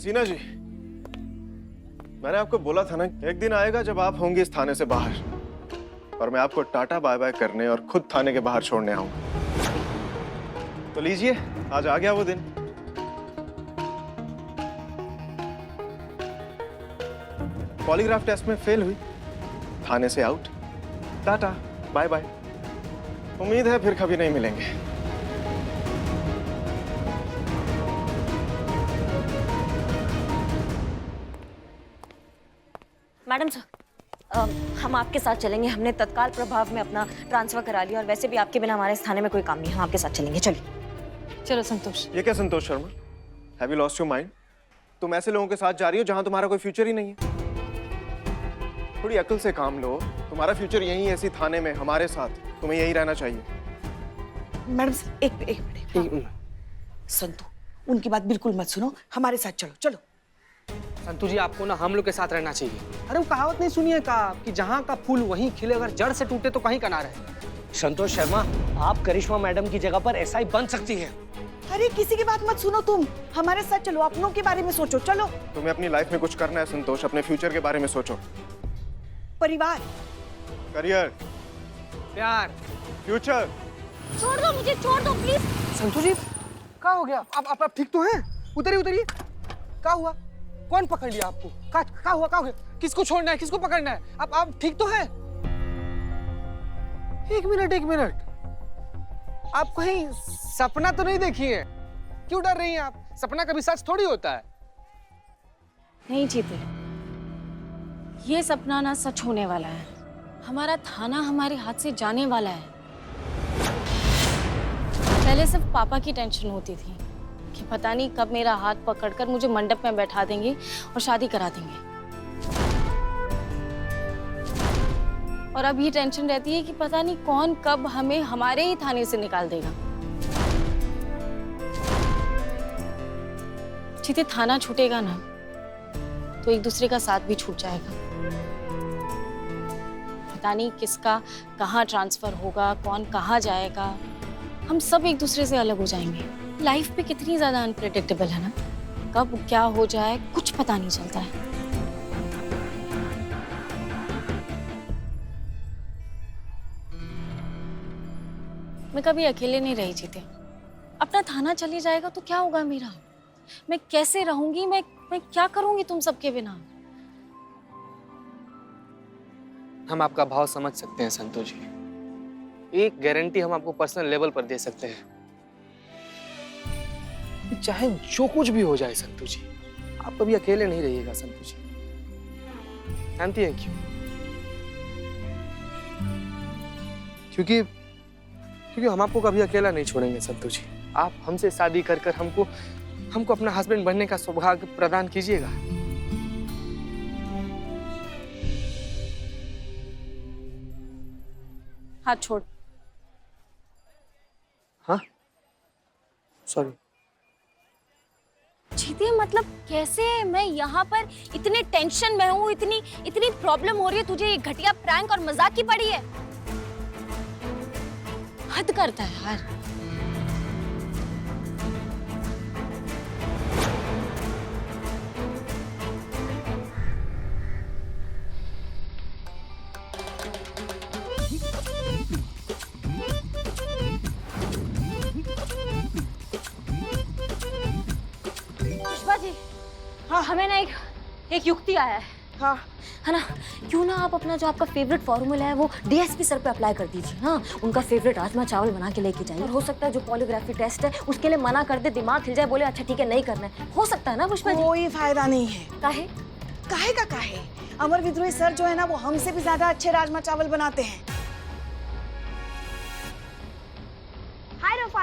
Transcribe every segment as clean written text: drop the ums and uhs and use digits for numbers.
हसीना जी, मैंने आपको बोला था ना, एक दिन आएगा जब आप होंगे इस थाने से बाहर और मैं आपको टाटा बाय बाय करने और खुद थाने के बाहर छोड़ने आऊंगा। तो लीजिए, आज आ गया वो दिन। पॉलीग्राफ टेस्ट में फेल हुई, थाने से आउट, टाटा बाय बाय। उम्मीद है फिर कभी नहीं मिलेंगे। मैडम सर, हम आपके साथ चलेंगे। हमने तत्काल प्रभाव में अपना ट्रांसफर करा लिया और वैसे भी आपके बिना हमारे इस थाने में कोई काम नहीं है। हम आपके साथ चलेंगे, चलिए। चलो संतोष। ये क्या Santosh Sharma? Have you lost your mind? तुम ऐसे लोगों के साथ जा रही हो जहां तुम्हारा कोई फ्यूचर ही नहीं है। थोड़ी अकल से काम लो। तुम्हारा फ्यूचर यहीं है, इसी थाने में हमारे साथ। तुम्हें यहीं रहना चाहिए। मैडम एक मिनट। संतु, उनकी बात बिल्कुल मत सुनो, हमारे साथ चलो चलो। संतु जी, आपको ना हम लोग के साथ रहना चाहिए। अरे वो कहावत नहीं सुनिए का कि जहाँ का फूल वहीं खिले, अगर जड़ से टूटे तो कहीं का ना रहे। संतोष शर्मा, आप करिश्मा मैडम की जगह पर एसआई बन सकती हैं। अरे किसी की बात मत सुनो, तुम हमारे साथ चलो, अपनों के बारे में सोचो, चलो। तुम्हें अपनी लाइफ में कुछ करना है संतोष, अपने फ्यूचर के बारे में सोचो। परिवार, करियर, प्यार, फ्यूचर। छोड़ दो मुझे, छोड़ दो प्लीज। संतु जी, क्या हो गया? आप ठीक तो हैं? उतरिए उतरिए। क्या हुआ? कौन पकड़ लिया आपको? क्या हुआ? क्या हो गया? किसको छोड़ना है, किसको पकड़ना है? आप ठीक तो हैं? एक मिनट, आप कहीं सपना तो नहीं देखी है? क्यों डर रही हैं आप? सपना कभी सच थोड़ी होता है। नहीं जीते, ये सपना ना सच होने वाला है। हमारा थाना हमारे हाथ से जाने वाला है। पहले सिर्फ पापा की टेंशन होती थी कि पता नहीं कब मेरा हाथ पकड़कर मुझे मंडप में बैठा देंगे और शादी करा देंगे। और अब ये टेंशन रहती है कि पता नहीं कौन कब हमें हमारे ही थाने से निकाल देगा। जीते, थाना छूटेगा ना तो एक दूसरे का साथ भी छूट जाएगा। पता नहीं किसका कहाँ ट्रांसफर होगा, कौन कहाँ जाएगा। हम सब एक दूसरे से अलग हो जाएंगे। लाइफ पे कितनी ज्यादा अनप्रेडिक्टेबल है ना, कब क्या हो जाए कुछ पता नहीं चलता है। मैं कभी अकेले नहीं रही जीते। अपना थाना चली जाएगा तो क्या होगा मेरा? मैं कैसे रहूंगी? मैं क्या करूंगी तुम सबके बिना? हम आपका भाव समझ सकते हैं संतु जी। एक गारंटी हम आपको पर्सनल लेवल पर दे सकते हैं, चाहे जो कुछ भी हो जाए संतु जी, आप कभी अकेले नहीं रहिएगा संतु जी। जानती हैं क्यों? क्योंकि हम आपको कभी अकेला नहीं छोड़ेंगे संतु जी। आप हमसे शादी कर कर हमको अपना हस्बैंड बनने का सौभाग्य प्रदान कीजिएगा। हाथ छोड़। हाँ, सॉरी। जीते, मतलब कैसे? मैं यहाँ पर इतने टेंशन में हूँ, इतनी प्रॉब्लम हो रही है, तुझे ये घटिया प्रैंक और मजाक की पड़ी है? हद करता है यार। पुष्पा जी, हाँ, हमें ना एक युक्ति आया है। हाँ है ना, क्यों ना आप अपना जो आपका फेवरेट फॉर्मूला है वो डीएसपी सर पे अप्लाई कर दीजिए। हाँ, उनका फेवरेट राजमा चावल बना के लेके जाइए। और हो सकता है जो पॉलीग्राफी टेस्ट है उसके लिए मना कर दे, दिमाग हिल जाए, बोले अच्छा ठीक है नहीं करना है। हो सकता है ना पुष्पा जी? कोई फायदा नहीं है। काहे? काहे? अमर विद्रोही सर जो है ना, वो हमसे भी ज्यादा अच्छे राजमा चावल बनाते हैं। हाय रफ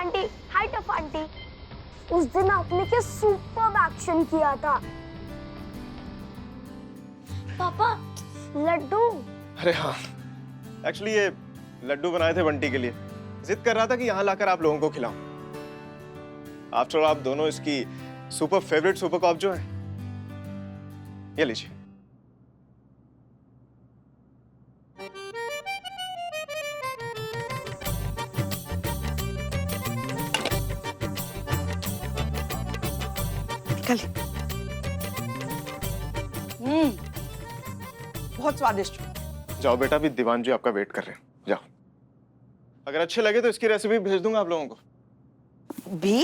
आंटी, उस दिन आपने क्या सुपर एक्शन किया था। पापा, लड्डू। अरे हाँ, एक्चुअली ये लड्डू बनाए थे बंटी के लिए। जिद कर रहा था कि यहाँ लाकर आप लोगों को खिलाऊं। आफ्टर ऑल आप दोनों इसकी सुपर फेवरेट सुपर कॉप जो है। ये लीजिए। निकल। बहुत स्वादिष्ट। जाओ बेटा, अभी दीवान जी आपका वेट कर रहे हैं, जाओ। अगर अच्छे लगे तो इसकी रेसिपी भेज दूंगा आप लोगों को। भी?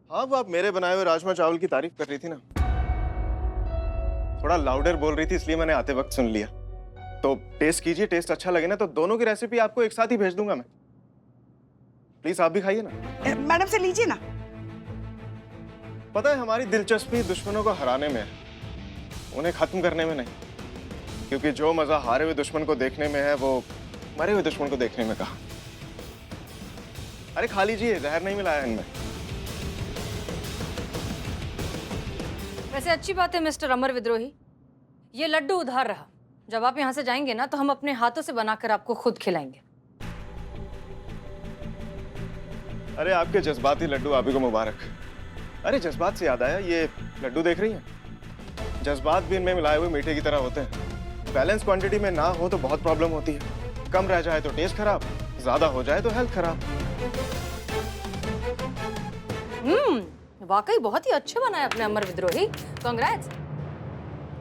हाँ, वो आप मेरे बनाए हुए राजमा चावल की तारीफ कर रही थी ना, थोड़ा लाउडर बोल रही थी, इसलिए मैंने आते वक्त सुन लिया। तो टेस्ट कीजिए, टेस्ट अच्छा लगे ना तो दोनों की रेसिपी आपको एक साथ ही भेज दूंगा मैं। प्लीज आप भी खाइए ना। मैडम से लीजिए ना। पता है, हमारी दिलचस्पी दुश्मनों को हराने में है, उन्हें खत्म करने में नहीं। क्योंकि जो मजा हारे हुए दुश्मन को देखने में है, वो मरे हुए दुश्मन को देखने में कहा। अरे खा लीजिए, जहर नहीं मिलाया इनमें। वैसे अच्छी बात है मिस्टर अमर विद्रोही, ये लड्डू उधार रहा। जब आप यहाँ से जाएंगे ना तो हम अपने हाथों से बनाकर आपको खुद खिलाएंगे। अरे आपके जज्बाती लड्डू आप ही को मुबारक। अरे जज्बात से याद आया, ये लड्डू देख रही हैं? जज्बात भी इनमें मिलाए हुए मीठे की तरह होते हैं। बैलेंस क्वांटिटी में ना हो तो बहुत प्रॉब्लम होती है। कम रह जाए तो टेस्ट खराब, ज्यादा हो जाए तो हेल्थ खराब। वाकई बहुत ही अच्छे बनाए अपने अमर विद्रोही, कांग्रेट्स।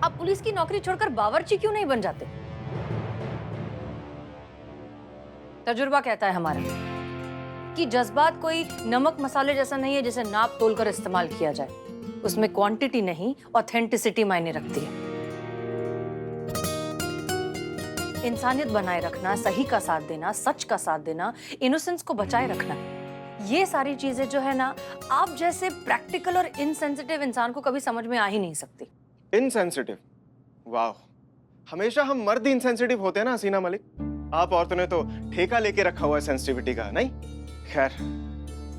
आप पुलिस की नौकरी छोड़कर बावर्ची क्यों नहीं बन जाते? तजुर्बा कहता है हमारा कि जज्बात कोई नमक मसाले जैसा नहीं है जिसे नाप तोल कर इस्तेमाल किया जाए। उसमें क्वांटिटी नहीं, ऑथेंटिसिटी मायने रखती है। इंसानियत बनाए रखना, सही का साथ देना, सच का साथ देना, इनोसेंस को बचाए रखना, ये सारी चीजें जो है ना, आप जैसे प्रैक्टिकल और इनसेंसिटिव इंसान को कभी समझ में आ ही नहीं सकती। इनसेंसिटिव? वाह, हमेशा हम मर्द ही इनसेंसिटिव होते हैं ना हसीना मलिक। आप औरतों ने तो ठेका लेके रखा हुआ है सेंसिटिविटी का, नहीं? खैर,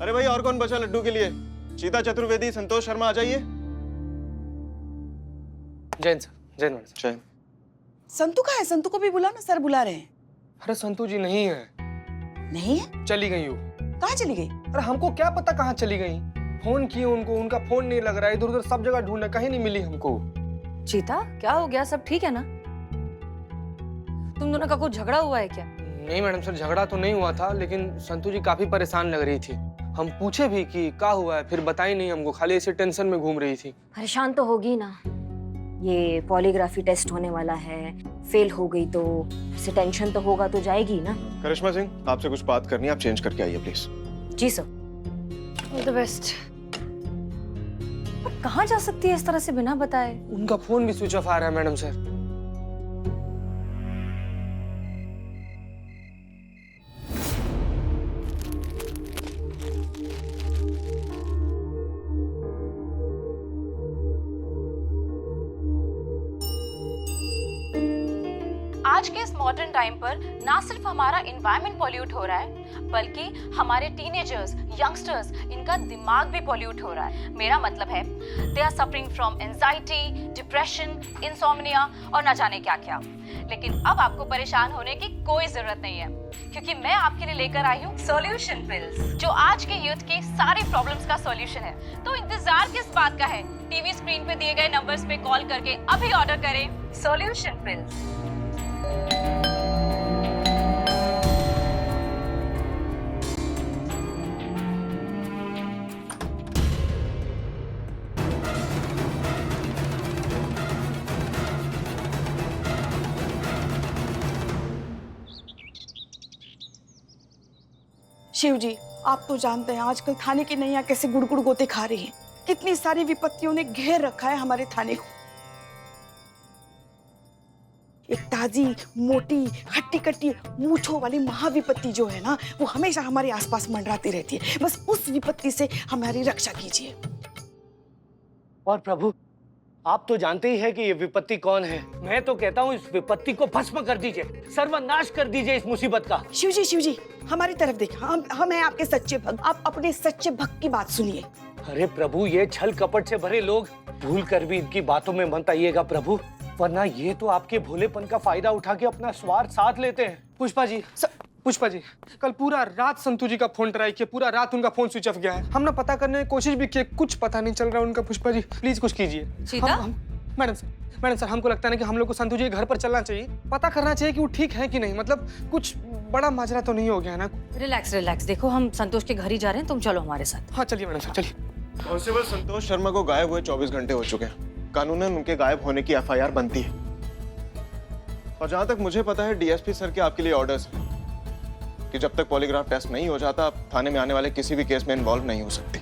अरे भाई और कौन बचा लड्डू के लिए? चीता चतुर्वेदी, संतोष शर्मा आ जाइए। Jain sir, Jain madam. जैन। संतू कहाँ है? संतू को भी बुला ना, सर बुला रहे हैं। अरे संतू जी नहीं है। नहीं है? चली गई वो। कहाँ चली गई? अरे हमको क्या पता कहाँ चली गई। फोन किए उनको, उनका फोन नहीं लग रहा है, इधर उधर सब जगह ढूंढा, कहीं नहीं मिली हमको। चीता, क्या हो गया? सब ठीक है ना? तुम दोनों का कुछ झगड़ा हुआ है क्या? नहीं मैडम सर, झगड़ा तो नहीं हुआ था, लेकिन संतू जी काफी परेशान लग रही थी। हम पूछे भी कि क्या हुआ है, फिर बताई नहीं हमको, खाली ऐसे टेंशन में घूम रही थी। परेशान तो होगी ना, ये पॉलीग्राफी टेस्ट होने वाला है, फेल हो गई तो इससे टेंशन तो होगा, तो जाएगी ना। करिश्मा सिंह, आपसे कुछ बात करनी है, आप चेंज करके आइए प्लीज। जी सर। All the best. कहाँ जा सकती है इस तरह से बिना बताए? उनका फोन भी स्विच ऑफ आ रहा है मैडम सर। आज के इस मॉडर्न टाइम पर ना सिर्फ हमारा एनवायरनमेंट पॉल्यूट हो रहा है, बल्कि हमारे टीनेजर्स, यंगस्टर्स, इनका दिमाग भी पॉल्यूट हो रहा है। मेरा मतलब है they are suffering from anxiety, depression, insomnia और ना जाने क्या क्या। लेकिन अब आपको परेशान होने की कोई जरूरत नहीं है, क्योंकि मैं आपके लिए लेकर आई हूँ सॉल्यूशन पिल्स, जो आज के यूथ की सारी प्रॉब्लम्स का सॉल्यूशन है। तो इंतजार किस बात का है? टीवी स्क्रीन पे दिए गए नंबर्स पे कॉल करके अभी ऑर्डर करें सॉल्यूशन पिल्स। शिव जी, आप तो जानते हैं आजकल थाने की नैया कैसे गुड़गुड़ गोते खा रही है। कितनी सारी विपत्तियों ने घेर रखा है हमारे थाने को। एक ताजी, मोटी, हट्टी कट्टी मूंछों वाली महाविपत्ति जो है ना, वो हमेशा हमारे आसपास मंडराती रहती है। बस उस विपत्ति से हमारी रक्षा कीजिए। और प्रभु, आप तो जानते ही हैं कि ये विपत्ति कौन है। मैं तो कहता हूँ इस विपत्ति को भस्म कर दीजिए, सर्वनाश कर दीजिए इस मुसीबत का। शिव जी, हमारी तरफ देखिए। हम हैं आपके सच्चे भक्त। आप अपने सच्चे भक्त की बात सुनिए। अरे प्रभु, ये छल कपट से भरे लोग, भूल कर भी इनकी बातों में मत आइएगा प्रभु, वरना ये तो आपके भोलेपन का फायदा उठा के अपना स्वार्थ साथ लेते हैं। पुष्पा जी, कल पूरा रात संतू जी का फोन ट्राई किया, पूरा रात उनका फोन स्विच ऑफ गया है। हमने पता करने की कोशिश भी की, कुछ पता नहीं चल रहा उनका। पुष्पा जी प्लीज कुछ कीजिए। सीता? मैडम सर, हमको लगता है कि हम लोग को संतू जी के घर पर चलना चाहिए, पता करना चाहिए कि वो ठीक है कि नहीं। मतलब कुछ बड़ा माजरा तो नहीं हो गया ना? रिलैक्स। देखो, हम संतोष के घर ही जा रहे हैं, तुम चलो हमारे साथ। हाँ चलिए मैडम सर, चलिए। कांस्टेबल संतोष शर्मा को गायब हुए 24 घंटे हो चुके हैं। कानूनन उनके गायब होने की FIR बनती है। और जहां तक मुझे पता है डीएसपी सर के आपके लिए ऑर्डर्स हैं कि जब तक पॉलीग्राफ टेस्ट नहीं हो जाता आप थाने में आने वाले किसी भी केस में इन्वॉल्व नहीं हो सकती।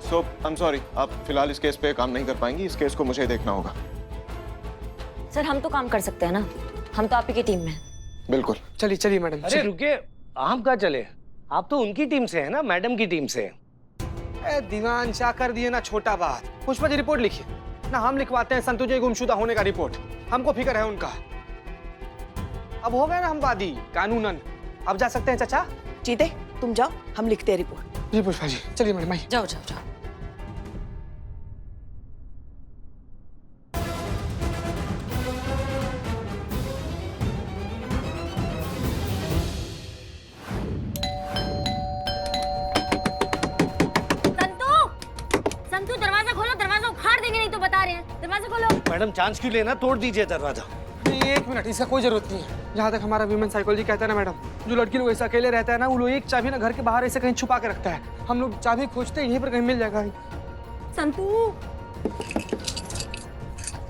सो आई एम सॉरी, आप फिलहाल इस केस पे काम नहीं कर पाएंगी। इस केस को मुझे देखना होगा। सर हम तो काम कर सकते हैं ना, हम तो आप ही की टीम में हैं। बिल्कुल। चलिए चलिए मैडम। अरे रुकिए, हम कहाँ चले? आप तो उनकी टीम से है ना, मैडम की टीम से। दीवान शाह कर दिए ना छोटा बात। पुष्पा जी रिपोर्ट लिखिए ना, हम लिखवाते हैं संतोष जी गुमशुदा होने का रिपोर्ट। हमको फिक्र है उनका। अब हो गए ना हम वादी कानूनन, अब जा सकते हैं चाचा। चीते तुम जाओ, हम लिखते हैं रिपोर्ट। जी पुष्पा जी, चलिए मैडम आइए। जाओ जाओ जाओ। संतू दरवाजा खोलो, दरवाजा उखाड़ देंगे नहीं तो बता रहे हैं। दरवाजा खोलो। मैडम चांस क्यों लेना, तोड़ दीजिए दरवाजा। नहीं, एक मिनट, इसका कोई जरूरत नहीं है। जहाँ तक हमारा ह्यूमन साइकोलॉजी कहता है ना मैडम, जो लड़की लोग ऐसे अकेले रहता है ना, वो लोग एक चाबी ना घर के बाहर ऐसे कहीं छुपा के रखता है। हम लोग चाबी खोजते हैं, यहीं पर कहीं मिल जाएगा। संतू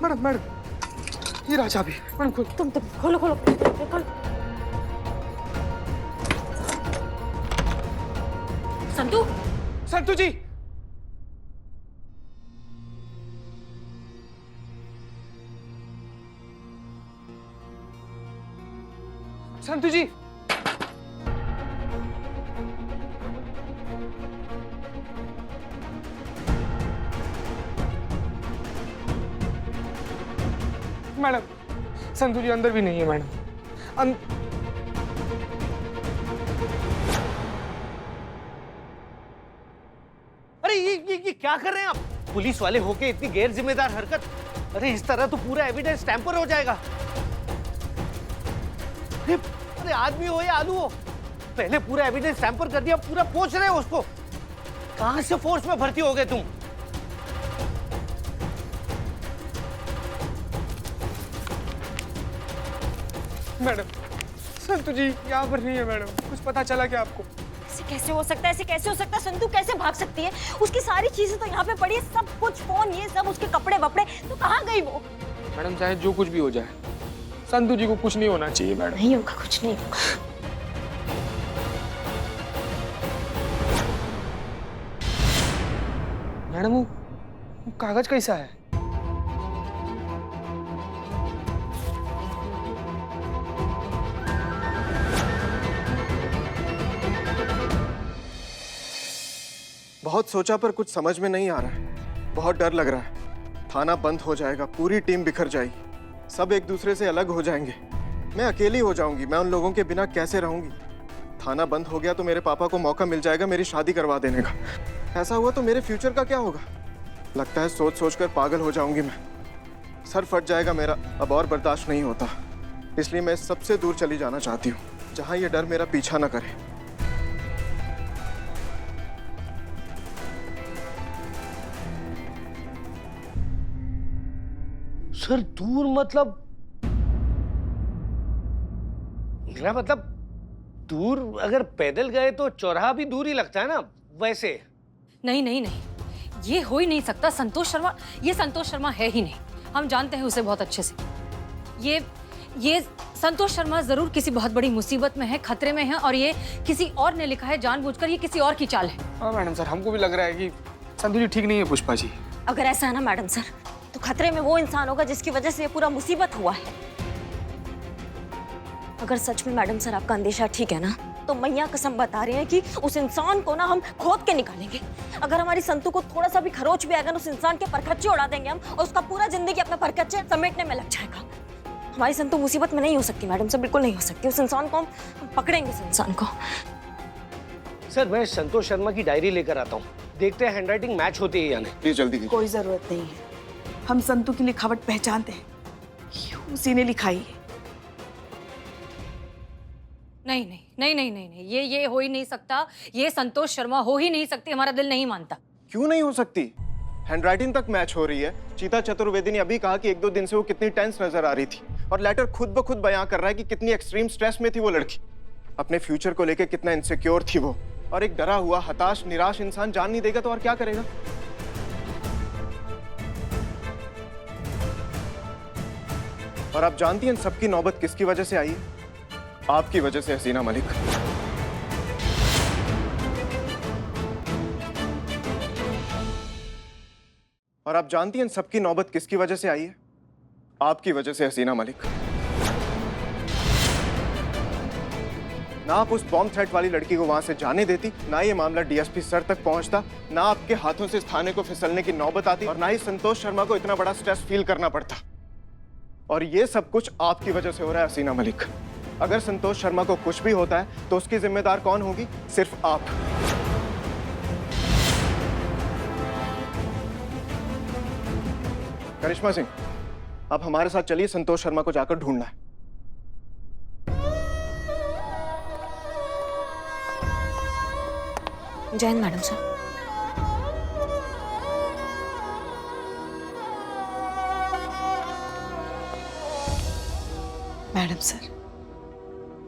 मैडम मैडम, ये रहा चाबी। मैडम खोल। तुम खोलो खोलो खोलो। संतू संतू जी, संतू जी, मैडम संतू जी अंदर भी नहीं है मैडम। अरे ये क्या कर रहे हैं आप? पुलिस वाले होके इतनी गैर जिम्मेदार हरकत। अरे इस तरह तो पूरा एविडेंस टैंपर हो जाएगा। अरे आदमी हो या आलू हो, पहले पूरा एविडेंस टैंपर कर दिया, पूरा पोंछ रहे हो उसको। कहां से फोर्स में भर्ती हो गए तुम? मैडम संतू जी यहाँ पर नहीं है मैडम। कुछ पता चला क्या आपको? ऐसे कैसे हो सकता है, ऐसे कैसे हो सकता है? संतू कैसे भाग सकती है? उसकी सारी चीजें तो यहाँ पे पड़ी है, सब कुछ, फोन, ये सब, उसके कपड़े वपड़े, तो कहाँ गई वो? मैडम चाहे जो कुछ भी हो जाए, संतू जी को कुछ नहीं होना चाहिए मैडम। नहीं होगा, कुछ नहीं होगा। मैडम वो कागज कैसा है? बहुत सोचा पर कुछ समझ में नहीं आ रहा है। बहुत डर लग रहा है। थाना बंद हो जाएगा, पूरी टीम बिखर जाएगी, सब एक दूसरे से अलग हो जाएंगे, मैं अकेली हो जाऊंगी। मैं उन लोगों के बिना कैसे रहूंगी? थाना बंद हो गया तो मेरे पापा को मौका मिल जाएगा मेरी शादी करवा देने का। ऐसा हुआ तो मेरे फ्यूचर का क्या होगा? लगता है सोच सोच कर पागल हो जाऊंगी मैं। सर फट जाएगा मेरा, अब और बर्दाश्त नहीं होता। इसलिए मैं सबसे दूर चली जाना चाहती हूँ, जहाँ ये डर मेरा पीछा न करे। सर दूर मतलब? मेरा मतलब दूर अगर पैदल गए तो चौराहा भी दूर ही लगता है ना वैसे। नहीं नहीं नहीं, ये हो ही नहीं सकता। संतोष शर्मा, ये संतोष शर्मा है ही नहीं। हम जानते हैं उसे बहुत अच्छे से। ये संतोष शर्मा जरूर किसी बहुत बड़ी मुसीबत में है, खतरे में है, और ये किसी और ने लिखा है जानबूझकर। ये किसी और की चाल है। हाँ मैडम सर, हमको भी लग रहा है कि संतू जी ठीक नहीं है। पुष्पा जी, अगर ऐसा है ना मैडम सर, तो खतरे में वो इंसान होगा जिसकी वजह से ये पूरा मुसीबत हुआ है। अगर सच में मैडम सर आपका अंदेशा ठीक है ना, तो मैया कसम बता रहे हैं कि उस इंसान को ना हम खोद के निकालेंगे। अगर हमारी संतू को थोड़ा सा भी खरोच भी आएगा ना, उस इंसान के परखच्चे उड़ा देंगे हम, और उसका पूरा जिंदगी अपने परखच्चे समेटने में लग जाएगा। हमारी संतू मुसीबत में नहीं हो सकती मैडम सर, बिल्कुल नहीं हो सकती। उस इंसान को हम पकड़ेंगे, उस इंसान को। सर मैं संतोष शर्मा की डायरी लेकर आता हूँ, देखते हैं हैंडराइटिंग मैच होती है या नहीं। प्लीज जल्दी कीजिए। कोई जरूरत नहीं है, हम संतू की लिखावट पहचानते हैं, ये उसी ने लिखाई है। नहीं नहीं नहीं नहीं नहीं नहीं, ये हो ही नहीं सकता। ये संतोष शर्मा हो ही नहीं सकती। हमारा दिल नहीं मानता। क्यों नहीं हो सकती? हैंडराइटिंग तक मैच हो रही है। चीता चतुर्वेदी ने अभी कहा कि 1-2 दिन से वो कितनी टेंस नजर आ रही थी, और लेटर खुद ब खुद बयां कर रहा है कि कितनी एक्सट्रीम स्ट्रेस में थी वो लड़की। अपने फ्यूचर को लेकर कितना इनसिक्योर थी वो। और एक डरा हुआ, हताश, निराश इंसान जान नहीं देगा तो और क्या करेगा? और आप जानती हैं इन सबकी नौबत किसकी वजह से आई है? आपकी वजह से, हसीना मलिक। और आप जानती हैं इन सबकी नौबत किसकी वजह से आई है? आपकी वजह से, हसीना मलिक। ना आप उस बॉम्ब थ्रेट वाली लड़की को वहां से जाने देती, ना ये मामला डीएसपी सर तक पहुंचता, ना आपके हाथों से इस थाने को फिसलने की नौबत आती, और ना ही संतोष शर्मा को इतना बड़ा स्ट्रेस फील करना पड़ता। और ये सब कुछ आपकी वजह से हो रहा है, हसीना मलिक। अगर संतोष शर्मा को कुछ भी होता है तो उसकी जिम्मेदार कौन होगी? सिर्फ आप। करिश्मा सिंह, आप हमारे साथ चलिए, संतोष शर्मा को जाकर ढूंढना है। जय Hind madam sir. Madam sir,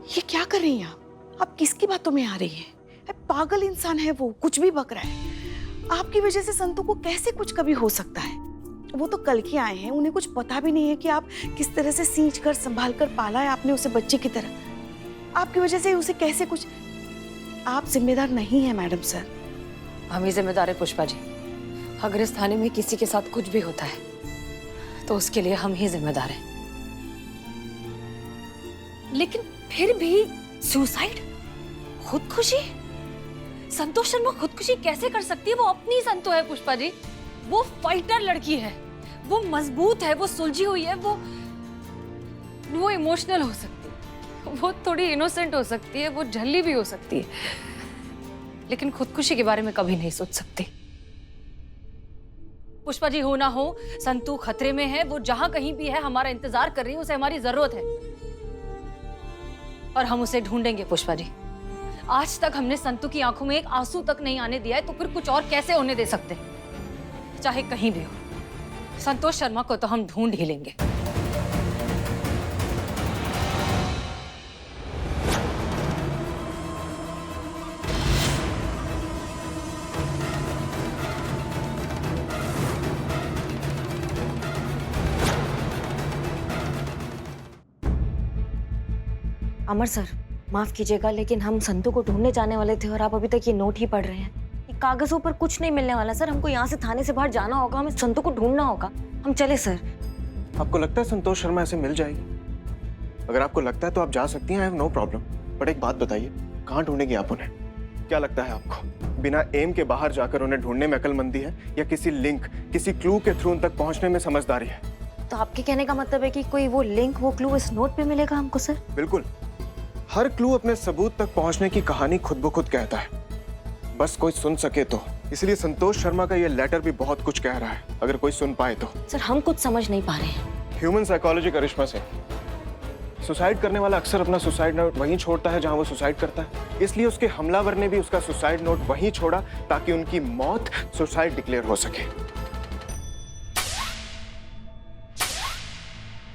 ये क्या कर रही हैं आप किसकी बातों में आ रही हैं? पागल इंसान है वो, कुछ भी बक रहा है। आपकी वजह से संतू को कैसे कुछ कभी हो सकता है? वो तो कल के आए हैं, उन्हें कुछ पता भी नहीं है कि आप किस तरह से सींच कर संभाल कर पाला है आपने उसे बच्चे की तरह। आपकी वजह से उसे कैसे कुछ, आप जिम्मेदार नहीं है मैडम सर। हम ही जिम्मेदार है पुष्पा जी। अगर इस थाने में किसी के साथ कुछ भी होता है तो उसके लिए हम ही जिम्मेदार हैं। लेकिन फिर भी सुसाइड, खुदकुशी? संतोष शर्मा खुदकुशी कैसे कर सकती है? वो अपनी संतो है पुष्पा जी, वो फाइटर लड़की है, वो मजबूत है, वो सुलझी हुई है, वो इमोशनल हो सकती है, वो थोड़ी इनोसेंट हो सकती है, वो झल्ली भी हो सकती है, लेकिन खुदकुशी के बारे में कभी नहीं सोच सकती। पुष्पा जी, हो ना हो संतू खतरे में है, वो जहां कहीं भी है हमारा इंतजार कर रही है, उसे हमारी जरूरत है और हम उसे ढूंढेंगे पुष्पा जी। आज तक हमने संतू की आंखों में एक आंसू तक नहीं आने दिया है, तो फिर कुछ और कैसे होने दे सकते? चाहे कहीं भी हो, संतोष शर्मा को तो हम ढूंढ ही लेंगे। अमर सर, माफ कीजिएगा, लेकिन हम संतू को ढूंढने जाने वाले थे और आप अभी तक ये नोट ही पढ़ रहे हैं। ये कागजों पर कुछ नहीं मिलने वाला सर। हमको यहाँ से थाने से बाहर जाना होगा, हमें संतू को ढूंढना होगा। हम चले सर। आपको लगता है संतोष शर्मा ऐसे मिल जाएगी? अगर आपको लगता है तो आप जा सकती हैं, I have no problem. But एक बात बताइए, कहाँ ढूंढेंगी आप उन्हें? क्या लगता है आपको, बिना एम के बाहर जाकर उन्हें ढूंढने में अक्लमंदी है या किसी लिंक, किसी क्लू के थ्रू उन तक पहुंचने में समझदारी है? तो आपके कहने का मतलब है कि कोई वो लिंक, वो क्लू इस नोट पे मिलेगा हमको सर? बिल्कुल। हर क्लू अपने सबूत तक पहुंचने की कहानी खुद ब खुद कहता है, बस कोई सुन सके तो। इसलिए संतोष शर्मा का ये लेटर भी बहुत कुछ कह रहा है, अगर कोई सुन पाए तो। सर, हम कुछ समझ नहीं पा रहे हैं। ह्यूमन साइकोलॉजी, करिश्मा सिंह। सुसाइड करने वाला अक्सर अपना सुसाइड नोट वहीं छोड़ता है जहां वो सुसाइड करता है। इसलिए उसके हमलावर ने भी उसका सुसाइड नोट वहीं छोड़ा ताकि उनकी मौत सुसाइड डिक्लेयर हो सके।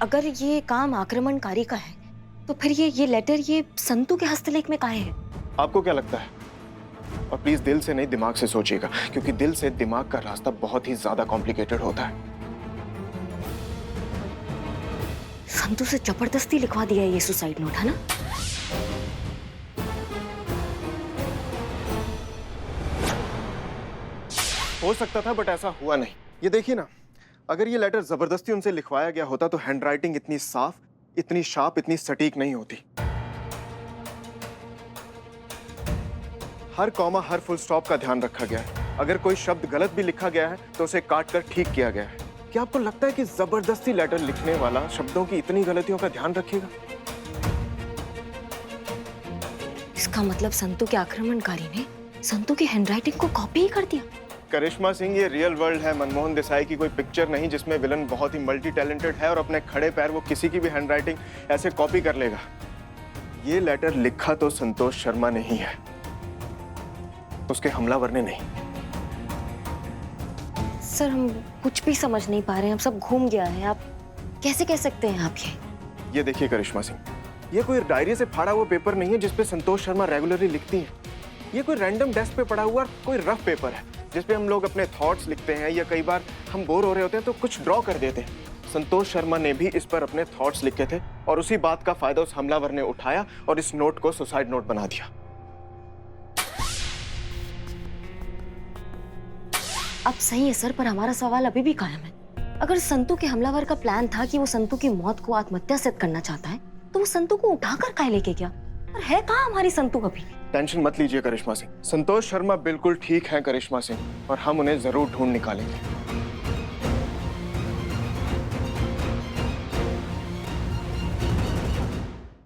अगर ये काम आक्रमणकारी का है तो फिर ये लेटर ये संतू के हस्तलेख में काहे है? आपको क्या लगता है? और प्लीज दिल से नहीं, दिमाग से सोचिएगा, क्योंकि दिल से दिमाग का रास्ता बहुत ही ज्यादा कॉम्प्लिकेटेड होता है। संतू से जबरदस्ती लिखवा दिया है ये सुसाइड नोट, है ना? हो सकता था, बट ऐसा हुआ नहीं। ये देखिए ना, अगर ये लेटर जबरदस्ती उनसे लिखवाया गया होता तो हैंडराइटिंग इतनी साफ, इतनी शार्प, इतनी सटीक नहीं होती। हर कॉमा, हर फुल स्टॉप का ध्यान रखा गया है। अगर कोई शब्द गलत भी लिखा गया है तो उसे काट कर ठीक किया गया है। क्या आपको लगता है कि जबरदस्ती लेटर लिखने वाला शब्दों की इतनी गलतियों का ध्यान रखेगा? इसका मतलब संतू के आक्रमणकारी ने संतू की हैंडराइटिंग को कॉपी ही कर दिया। करिश्मा सिंह, ये रियल वर्ल्ड है, मनमोहन देसाई की कोई पिक्चर नहीं जिसमें विलन बहुत ही मल्टी टैलेंटेड है और अपने खड़े पैर वो किसी की भी हैंडराइटिंग ऐसे कॉपी कर लेगा। ये लेटर लिखा तो संतोष शर्मा ने ही है, उसके हमलावर ने नहीं। सर, हम कुछ भी समझ नहीं पा रहे हैं, अब सब घूम गया है। आप कैसे कह सकते हैं आप ये देखिए करिश्मा सिंह, ये कोई डायरी से फाड़ा हुआ पेपर नहीं है जिसपे संतोष शर्मा रेगुलरली लिखती हैं। ये कोई रैंडम डेस्क पे पड़ा हुआ कोई रफ पेपर है जिसपे हम लोग अपने थॉट्स लिखते हैं, या कई बार हम बोर हो रहे होते हैं तो कुछ ड्रॉ कर देते हैं। संतोष शर्मा ने भी इस पर अपने थॉट्स लिखे थे और उसी बात का फायदा उस हमलावर ने उठाया और इस नोट को सुसाइड नोट बना दिया। अब सही है सर, पर हमारा सवाल अभी भी कायम है। अगर संतू के हमलावर का प्लान था कि वो संतू की मौत को आत्महत्या से करना चाहता है, तो वो संतू को उठाकर काहे लेके गया? और है कहाँ हमारी संतू अभी? टेंशन मत लीजिए करिश्मा सिंह, संतोष शर्मा बिल्कुल ठीक है करिश्मा सिंह, और हम उन्हें जरूर ढूंढ निकालेंगे।